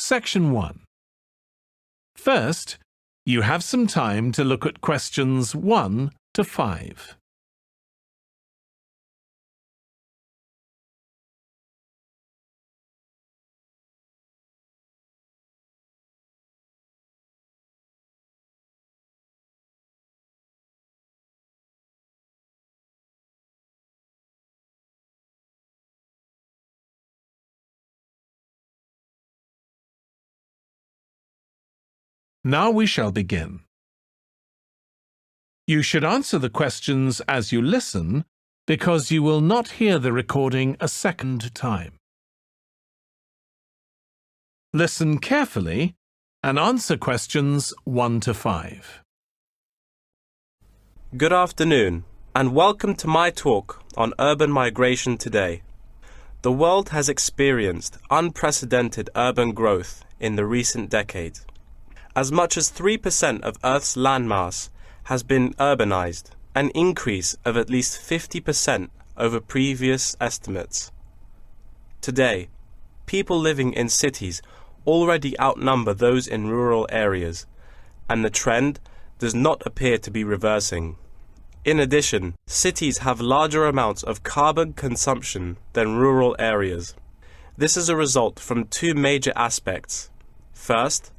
Section 1. First, you have some time to look at questions 1 to 5. Now we shall begin. You should answer the questions as you listen because you will not hear the recording a second time. Listen carefully and answer questions 1 to 5. Good afternoon, and welcome to my talk on urban migration today. The world has experienced unprecedented urban growth in the recent decades. As much as 3% of Earth's landmass has been urbanized, an increase of at least 50% over previous estimates. Today, people living in cities already outnumber those in rural areas, and the trend does not appear to be reversing. In addition, cities have larger amounts of carbon consumption than rural areas. This is a result from two major aspects. First,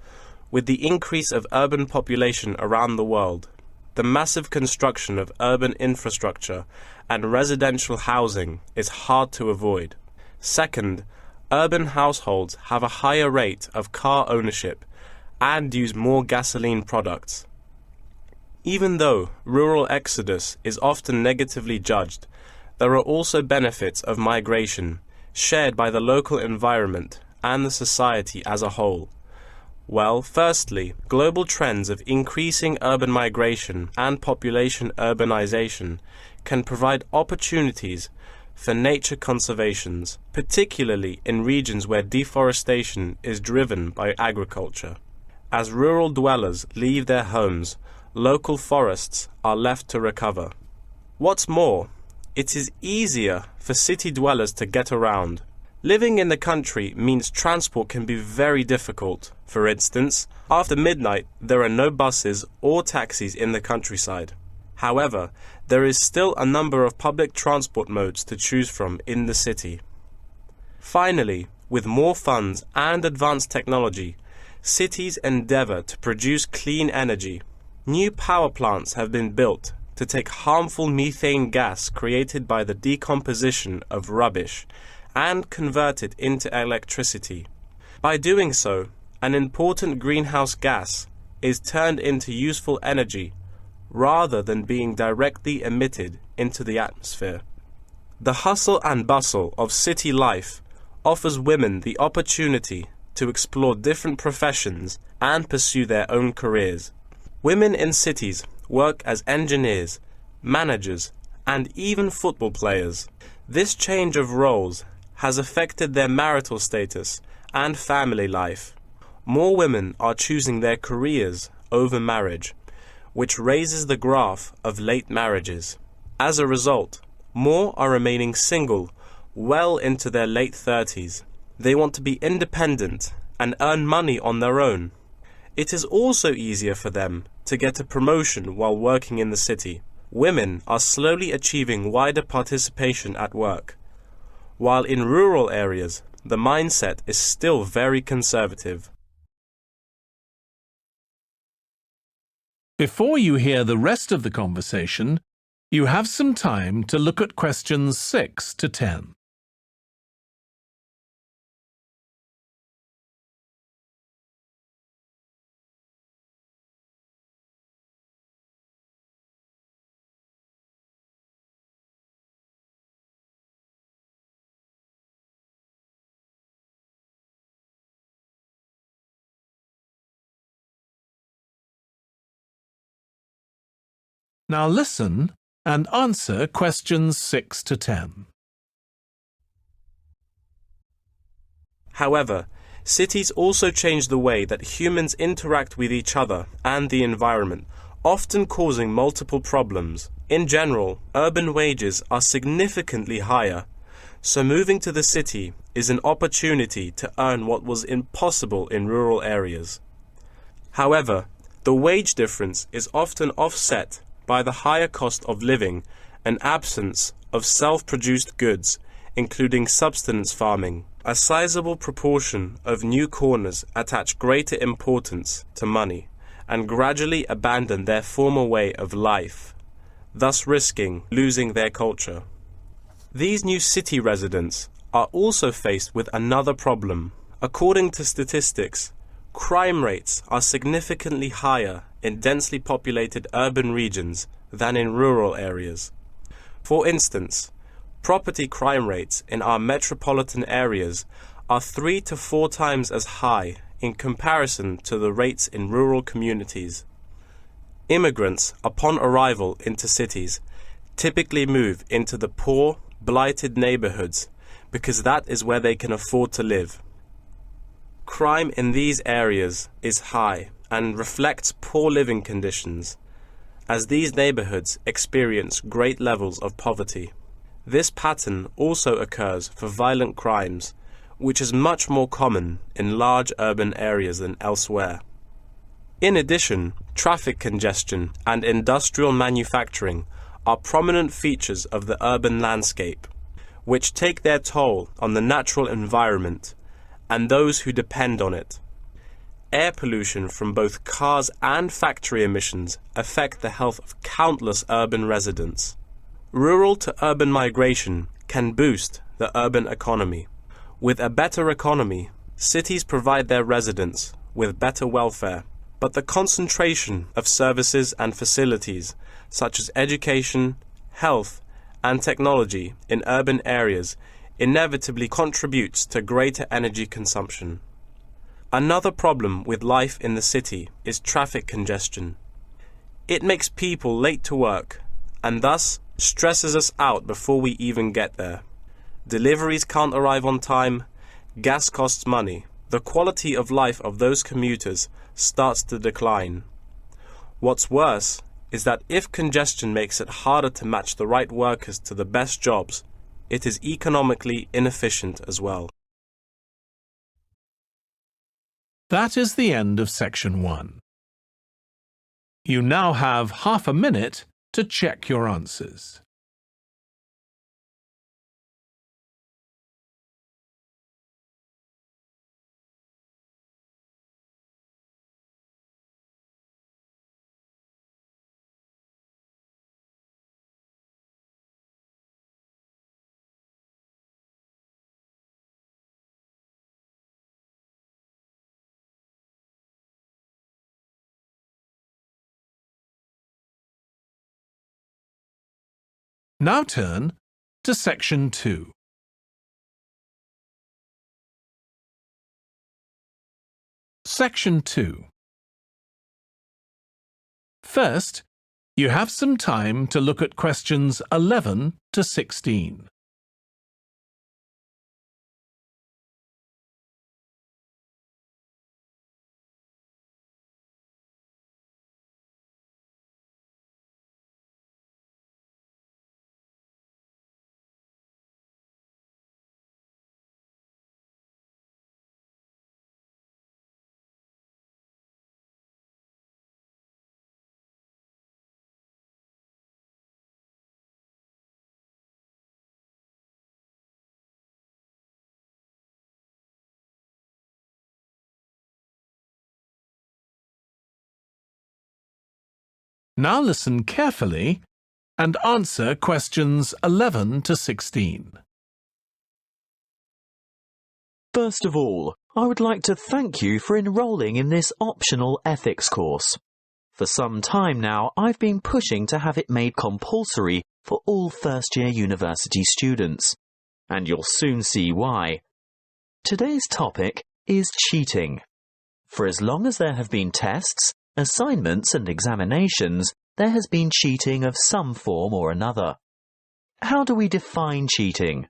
with the increase of urban population around the world, the massive construction of urban infrastructure and residential housing is hard to avoid. Second, urban households have a higher rate of car ownership and use more gasoline products. Even though rural exodus is often negatively judged, there are also benefits of migration shared by the local environment and the society as a whole. Well, firstly, global trends of increasing urban migration and population urbanization can provide opportunities for nature conservation, particularly in regions where deforestation is driven by agriculture. As rural dwellers leave their homes, local forests are left to recover. What's more, it is easier for city dwellers to get around. Living in the country means transport can be very difficult. For instance, after midnight, there are no buses or taxis in the countryside. However, there is still a number of public transport modes to choose from in the city. Finally, with more funds and advanced technology, cities endeavor to produce clean energy. New power plants have been built to take harmful methane gas created by the decomposition of rubbish and convert it into electricity. By doing so, an important greenhouse gas is turned into useful energy rather than being directly emitted into the atmosphere. The hustle and bustle of city life offers women the opportunity to explore different professions and pursue their own careers. Women in cities work as engineers, managers, and even football players. This change of roles has affected their marital status and family life. More women are choosing their careers over marriage, which raises the graph of late marriages. As a result, more are remaining single well into their late 30s. They want to be independent and earn money on their own. It is also easier for them to get a promotion while working in the city. Women are slowly achieving wider participation at work, while in rural areas, the mindset is still very conservative. Before you hear the rest of the conversation, you have some time to look at questions 6 to 10. Now listen and answer questions 6 to 10. However, cities also change the way that humans interact with each other and the environment, often causing multiple problems. In general, urban wages are significantly higher, so moving to the city is an opportunity to earn what was impossible in rural areas. However, the wage difference is often offset by the higher cost of living and absence of self-produced goods, including subsistence farming. A sizable proportion of new corners attach greater importance to money and gradually abandon their former way of life, thus risking losing their culture. These new city residents are also faced with another problem. According to statistics, crime rates are significantly higher in densely populated urban regions than in rural areas. For instance, property crime rates in our metropolitan areas are 3 to 4 times as high in comparison to the rates in rural communities. Immigrants, upon arrival into cities, typically move into the poor, blighted neighborhoods because that is where they can afford to live. Crime in these areas is high and reflects poor living conditions, as these neighborhoods experience great levels of poverty. This pattern also occurs for violent crimes, which is much more common in large urban areas than elsewhere. In addition, traffic congestion and industrial manufacturing are prominent features of the urban landscape, which take their toll on the natural environment and those who depend on it. Air pollution from both cars and factory emissions affect the health of countless urban residents. Rural to urban migration can boost the urban economy. With a better economy, cities provide their residents with better welfare, but the concentration of services and facilities such as education, health, and technology in urban areas inevitably contributes to greater energy consumption. Another problem with life in the city is traffic congestion. It makes people late to work and thus stresses us out before we even get there. Deliveries can't arrive on time, gas costs money. The quality of life of those commuters starts to decline. What's worse is that if congestion makes it harder to match the right workers to the best jobs, it is economically inefficient as well. That is the end of section 1. You now have half a minute to check your answers. Now turn to section 2. Section 2. First, you have some time to look at questions 11 to 16. Now listen carefully and answer questions 11 to 16. First of all, I would like to thank you for enrolling in this optional ethics course. For some time now, I've been pushing to have it made compulsory for all first-year university students, and you'll soon see why. Today's topic is cheating. For as long as there have been tests, assignments and examinations, there has been cheating of some form or another. How do we define cheating?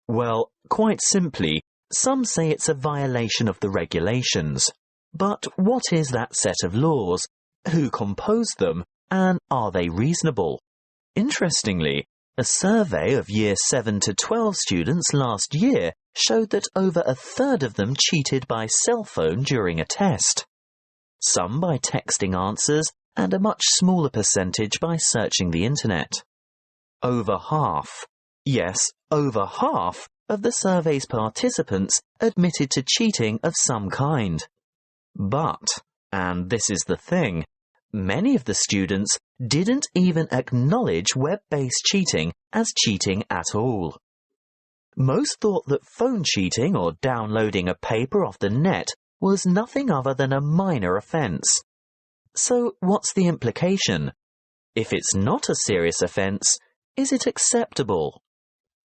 Well, quite simply, some say it's a violation of the regulations. But what is that set of laws? Who composed them? And are they reasonable? Interestingly, a survey of Year 7 to 12 students last year showed that over a third of them cheated by cell phone during a test. Some by texting answers, and a much smaller percentage by searching the internet. Over half, yes, over half of the survey's participants admitted to cheating of some kind. But, and this is the thing, many of the students didn't even acknowledge web-based cheating as cheating at all. Most thought that phone cheating or downloading a paper off the net was nothing other than a minor offence. So what's the implication? If it's not a serious offence, is it acceptable?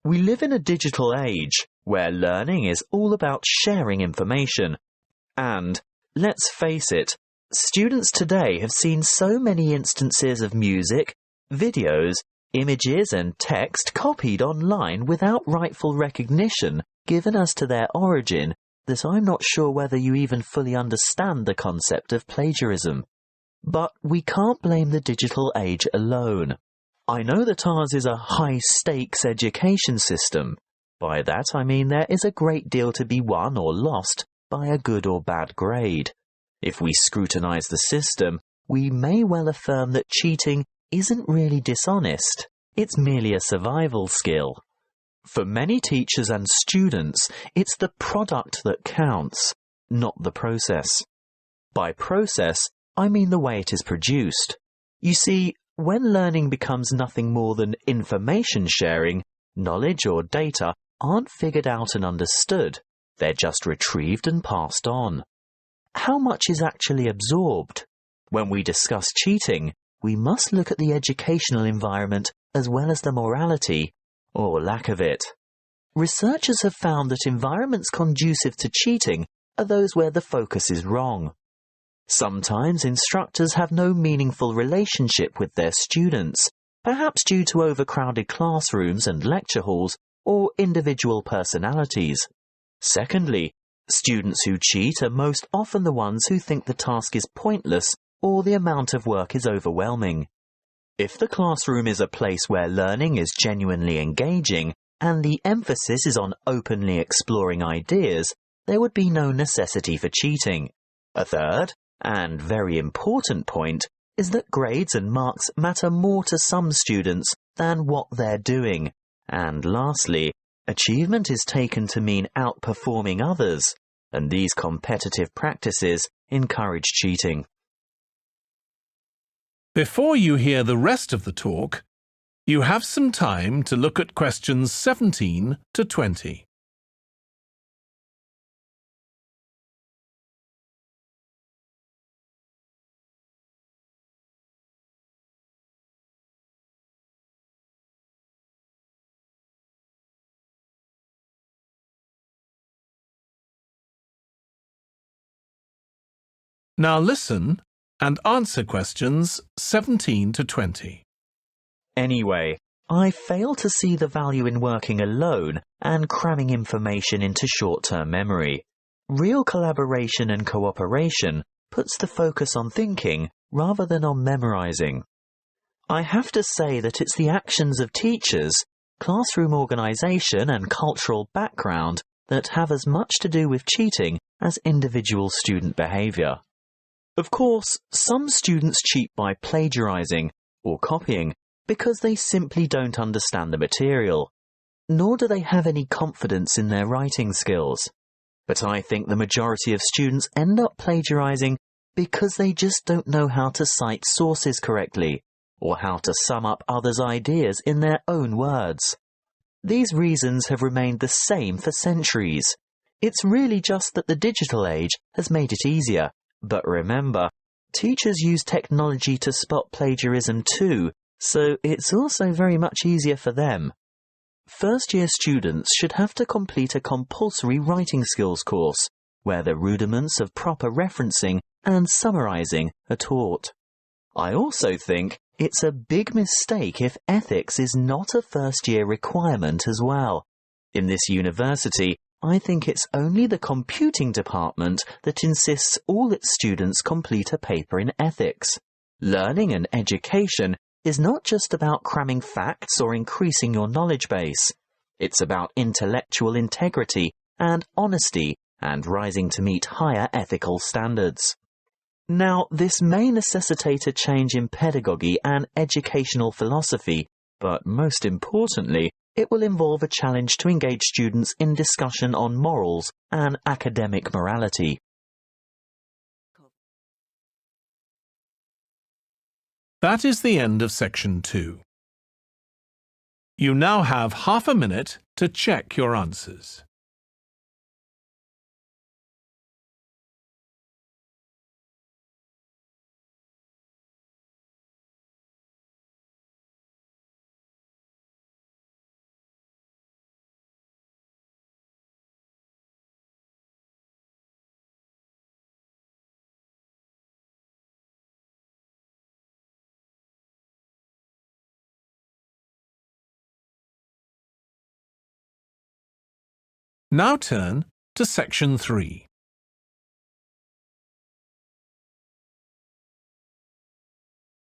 We live in a digital age where learning is all about sharing information. And, let's face it, students today have seen so many instances of music, videos, images and text copied online without rightful recognition given as to their origin that I'm not sure whether you even fully understand the concept of plagiarism. But we can't blame the digital age alone. I know that ours is a high-stakes education system. By that I mean there is a great deal to be won or lost by a good or bad grade. If we scrutinise the system, we may well affirm that cheating isn't really dishonest. It's merely a survival skill. For many teachers and students, it's the product that counts, not the process. By process, I mean the way it is produced. You see, when learning becomes nothing more than information sharing, knowledge or data aren't figured out and understood. They're just retrieved and passed on. How much is actually absorbed? When we discuss cheating, we must look at the educational environment as well as the morality, or lack of it. Researchers have found that environments conducive to cheating are those where the focus is wrong. Sometimes instructors have no meaningful relationship with their students, perhaps due to overcrowded classrooms and lecture halls or individual personalities. Secondly, students who cheat are most often the ones who think the task is pointless or the amount of work is overwhelming. If the classroom is a place where learning is genuinely engaging and the emphasis is on openly exploring ideas, there would be no necessity for cheating. A third, and very important point, is that grades and marks matter more to some students than what they're doing. And lastly, achievement is taken to mean outperforming others, and these competitive practices encourage cheating. Before you hear the rest of the talk, you have some time to look at questions 17 to 20. Now listen and answer questions 17 to 20. Anyway, I fail to see the value in working alone and cramming information into short-term memory. Real collaboration and cooperation puts the focus on thinking rather than on memorizing. I have to say that it's the actions of teachers, classroom organisation and cultural background that have as much to do with cheating as individual student behaviour. Of course, some students cheat by plagiarizing or copying because they simply don't understand the material, nor do they have any confidence in their writing skills. But I think the majority of students end up plagiarizing because they just don't know how to cite sources correctly, or how to sum up others' ideas in their own words. These reasons have remained the same for centuries. It's really just that the digital age has made it easier. But remember, teachers use technology to spot plagiarism too, so it's also very much easier for them. First-year students should have to complete a compulsory writing skills course, where the rudiments of proper referencing and summarizing are taught. I also think it's a big mistake if ethics is not a first-year requirement as well. In this university, I think it's only the computing department that insists all its students complete a paper in ethics. Learning and education is not just about cramming facts or increasing your knowledge base. It's about intellectual integrity and honesty and rising to meet higher ethical standards. Now, this may necessitate a change in pedagogy and educational philosophy, but most importantly, it will involve a challenge to engage students in discussion on morals and academic morality. That is the end of section 2. You now have half a minute to check your answers. Now turn to section 3.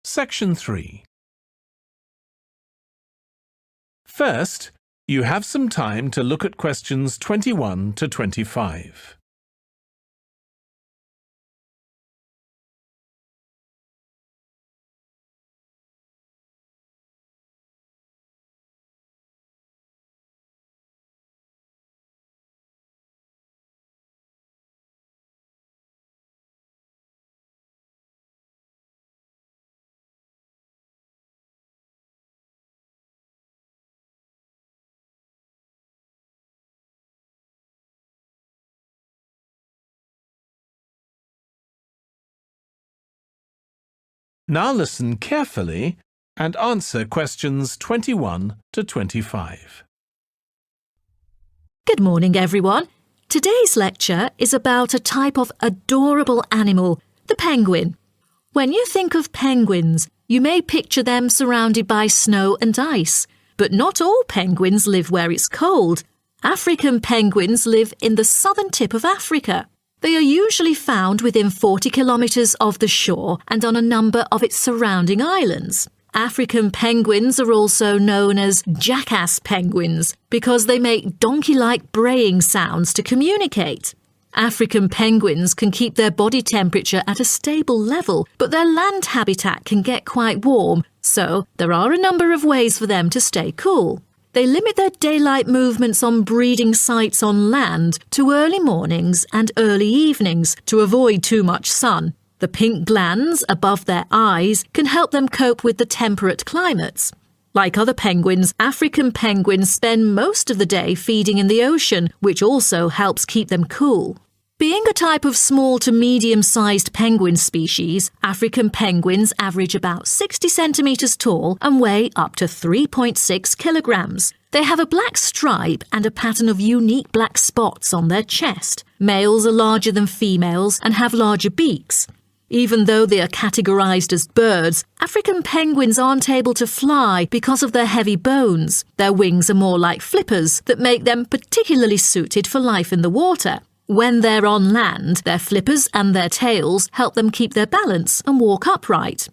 Section 3. First, you have some time to look at questions 21 to 25. Now listen carefully and answer questions 21 to 25. Good morning, everyone. Today's lecture is about a type of adorable animal, the penguin. When you think of penguins, you may picture them surrounded by snow and ice. But not all penguins live where it's cold. African penguins live in the southern tip of Africa. They are usually found within 40 kilometres of the shore and on a number of its surrounding islands. African penguins are also known as jackass penguins because they make donkey-like braying sounds to communicate. African penguins can keep their body temperature at a stable level, but their land habitat can get quite warm, so there are a number of ways for them to stay cool. They limit their daylight movements on breeding sites on land to early mornings and early evenings to avoid too much sun. The pink glands above their eyes can help them cope with the temperate climates. Like other penguins, African penguins spend most of the day feeding in the ocean, which also helps keep them cool. Being a type of small to medium-sized penguin species, African penguins average about 60 centimetres tall and weigh up to 3.6 kilograms. They have a black stripe and a pattern of unique black spots on their chest. Males are larger than females and have larger beaks. Even though they are categorized as birds, African penguins aren't able to fly because of their heavy bones. Their wings are more like flippers that make them particularly suited for life in the water. When they're on land, their flippers and their tails help them keep their balance and walk upright.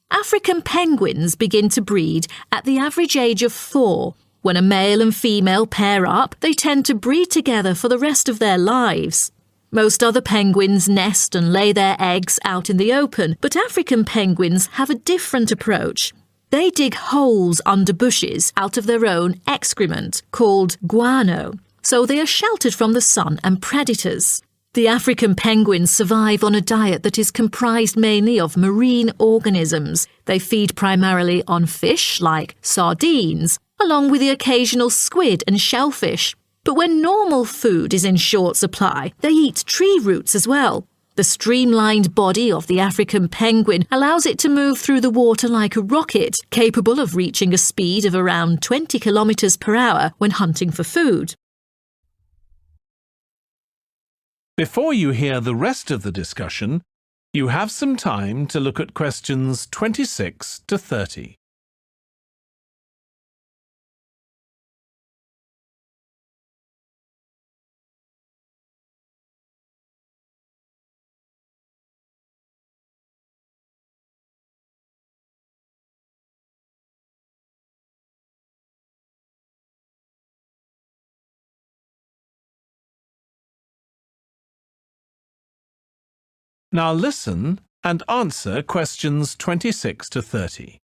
African penguins begin to breed at the average age of 4. When a male and female pair up, they tend to breed together for the rest of their lives. Most other penguins nest and lay their eggs out in the open, but African penguins have a different approach. They dig holes under bushes out of their own excrement, called guano, so they are sheltered from the sun and predators. The African penguins survive on a diet that is comprised mainly of marine organisms. They feed primarily on fish like sardines, along with the occasional squid and shellfish. But when normal food is in short supply, they eat tree roots as well. The streamlined body of the African penguin allows it to move through the water like a rocket, capable of reaching a speed of around 20 kilometers per hour when hunting for food. Before you hear the rest of the discussion, you have some time to look at questions 26 to 30. Now listen and answer questions 26 to 30.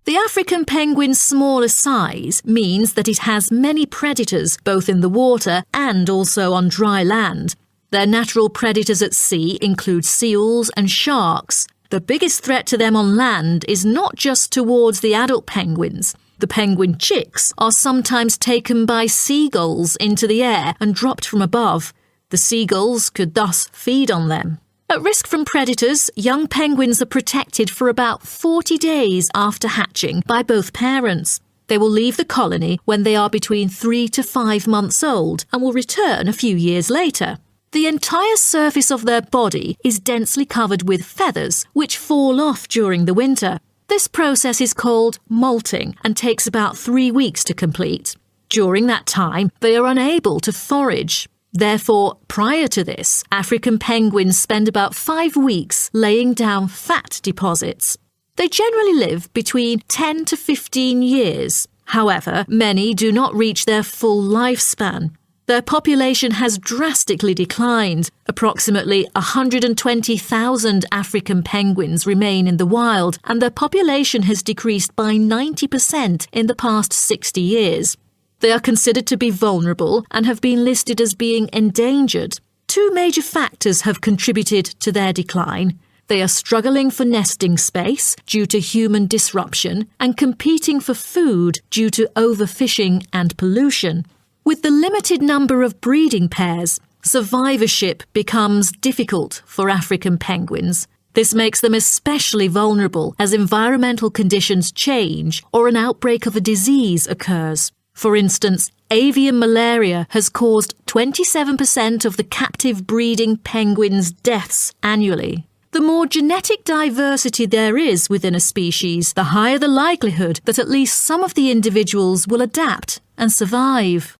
The African penguin's smaller size means that it has many predators both in the water and also on dry land. Their natural predators at sea include seals and sharks. The biggest threat to them on land is not just towards the adult penguins. The penguin chicks are sometimes taken by seagulls into the air and dropped from above. The seagulls could thus feed on them. At risk from predators, young penguins are protected for about 40 days after hatching by both parents. They will leave the colony when they are between 3 to 5 months old and will return a few years later. The entire surface of their body is densely covered with feathers, which fall off during the winter. This process is called molting and takes about 3 weeks to complete. During that time, they are unable to forage. Therefore, prior to this, African penguins spend about 5 weeks laying down fat deposits. They generally live between 10 to 15 years. However, many do not reach their full lifespan. Their population has drastically declined. Approximately 120,000 African penguins remain in the wild, and their population has decreased by 90% in the past 60 years. They are considered to be vulnerable and have been listed as being endangered. 2 major factors have contributed to their decline. They are struggling for nesting space due to human disruption and competing for food due to overfishing and pollution. With the limited number of breeding pairs, survivorship becomes difficult for African penguins. This makes them especially vulnerable as environmental conditions change or an outbreak of a disease occurs. For instance, avian malaria has caused 27% of the captive breeding penguins' deaths annually. The more genetic diversity there is within a species, the higher the likelihood that at least some of the individuals will adapt and survive.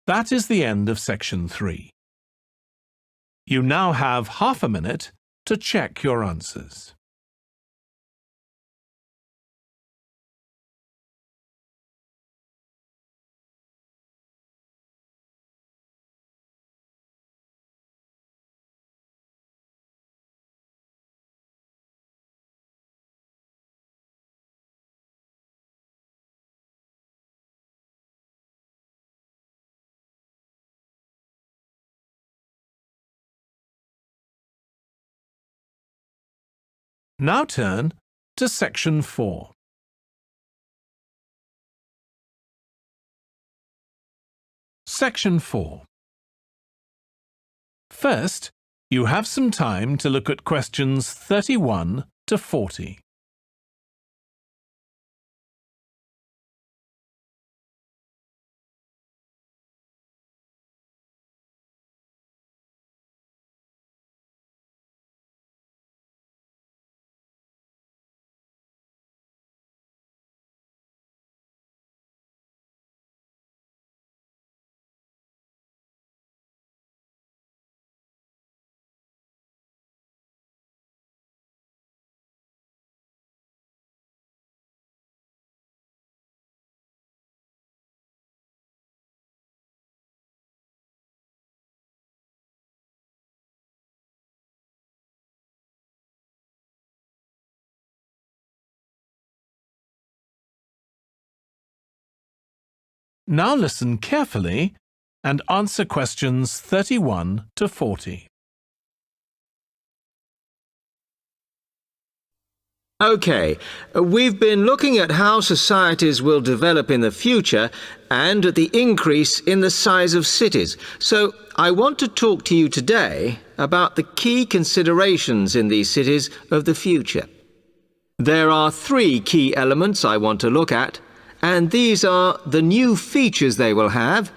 That is the end of section 3. You now have half a minute to check your answers. Now turn to section 4. Section 4. First, you have some time to look at questions 31 to 40. Now listen carefully and answer questions 31 to 40. OK, we've been looking at how societies will develop in the future and at the increase in the size of cities. So I want to talk to you today about the key considerations in these cities of the future. There are 3 key elements I want to look at, and these are the new features they will have,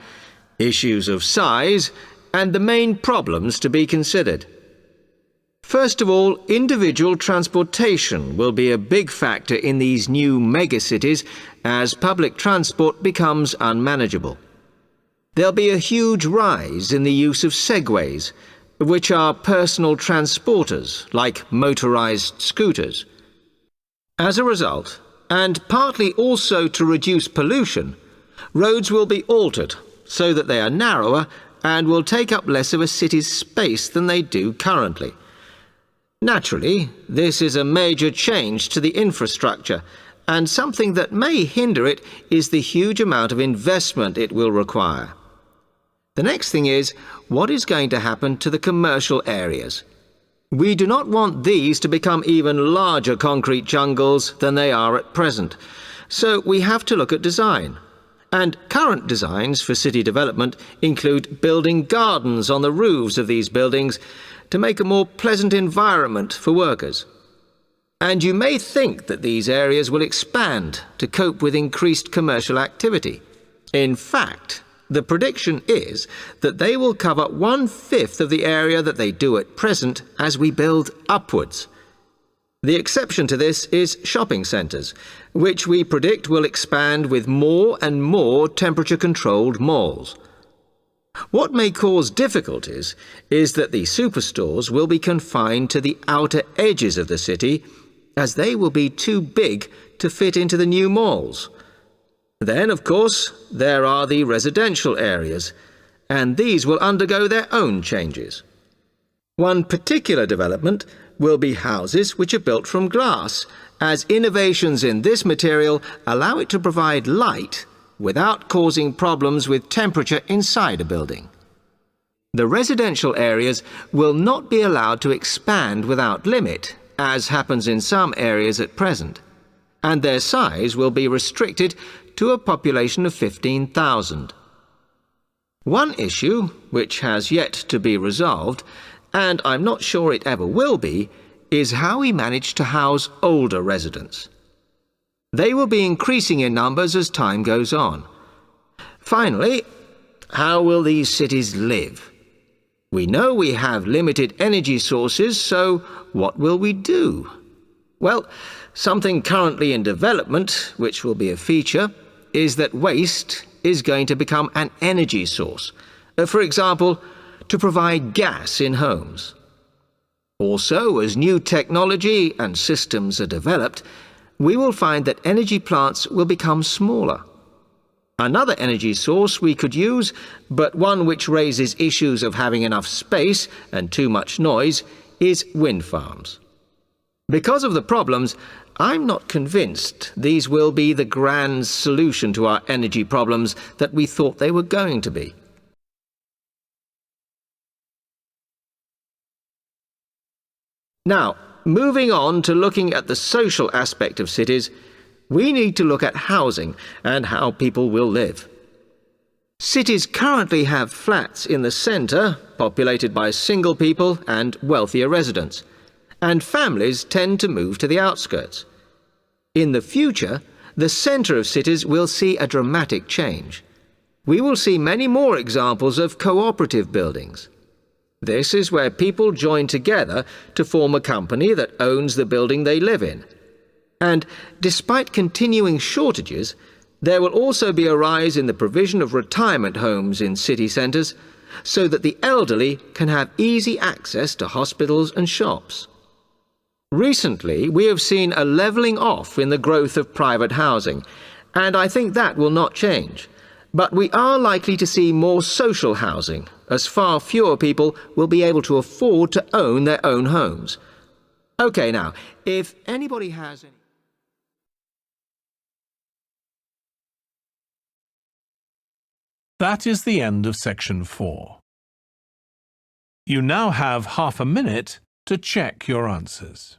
issues of size, and the main problems to be considered. First of all, individual transportation will be a big factor in these new megacities as public transport becomes unmanageable. There'll be a huge rise in the use of segways, which are personal transporters like motorized scooters. As a result, and partly also to reduce pollution, Roads will be altered so that they are narrower and will take up less of a city's space than they do currently. Naturally, this is a major change to the infrastructure, and something that may hinder it is the huge amount of investment it will require. The next thing is, what is going to happen to the commercial areas? We do not want these to become even larger concrete jungles than they are at present, so we have to look at design. And current designs for city development include building gardens on the roofs of these buildings to make a more pleasant environment for workers. And you may think that these areas will expand to cope with increased commercial activity. In fact, the prediction is that they will cover 1/5 of the area that they do at present as we build upwards. The exception to this is shopping centres, which we predict will expand with more and more temperature-controlled malls. What may cause difficulties is that the superstores will be confined to the outer edges of the city, as they will be too big to fit into the new malls. Then, of course, there are the residential areas, and these will undergo their own changes. One particular development will be houses which are built from glass, as innovations in this material allow it to provide light without causing problems with temperature inside a building. The residential areas will not be allowed to expand without limit, as happens in some areas at present, and their size will be restricted to a population of 15,000. One issue, which has yet to be resolved, and I'm not sure it ever will be, is how we manage to house older residents. They will be increasing in numbers as time goes on. Finally, how will these cities live? We know we have limited energy sources, so what will we do? Well, something currently in development, which will be a feature, is that waste is going to become an energy source. For example, to provide gas in homes. Also, as new technology and systems are developed, we will find that energy plants will become smaller. Another energy source we could use, but one which raises issues of having enough space and too much noise, is wind farms. Because of the problems, I'm not convinced these will be the grand solution to our energy problems that we thought they were going to be. Now, moving on to looking at the social aspect of cities, we need to look at housing and how people will live. Cities currently have flats in the centre, populated by single people and wealthier residents, and families tend to move to the outskirts. In the future, the centre of cities will see a dramatic change. We will see many more examples of cooperative buildings. This is where people join together to form a company that owns the building they live in. And despite continuing shortages, there will also be a rise in the provision of retirement homes in city centres, so that the elderly can have easy access to hospitals and shops. Recently, we have seen a levelling off in the growth of private housing, and I think that will not change. But we are likely to see more social housing, as far fewer people will be able to afford to own their own homes. OK, now, if anybody has any... That is the end of section 4. You now have half a minute to check your answers.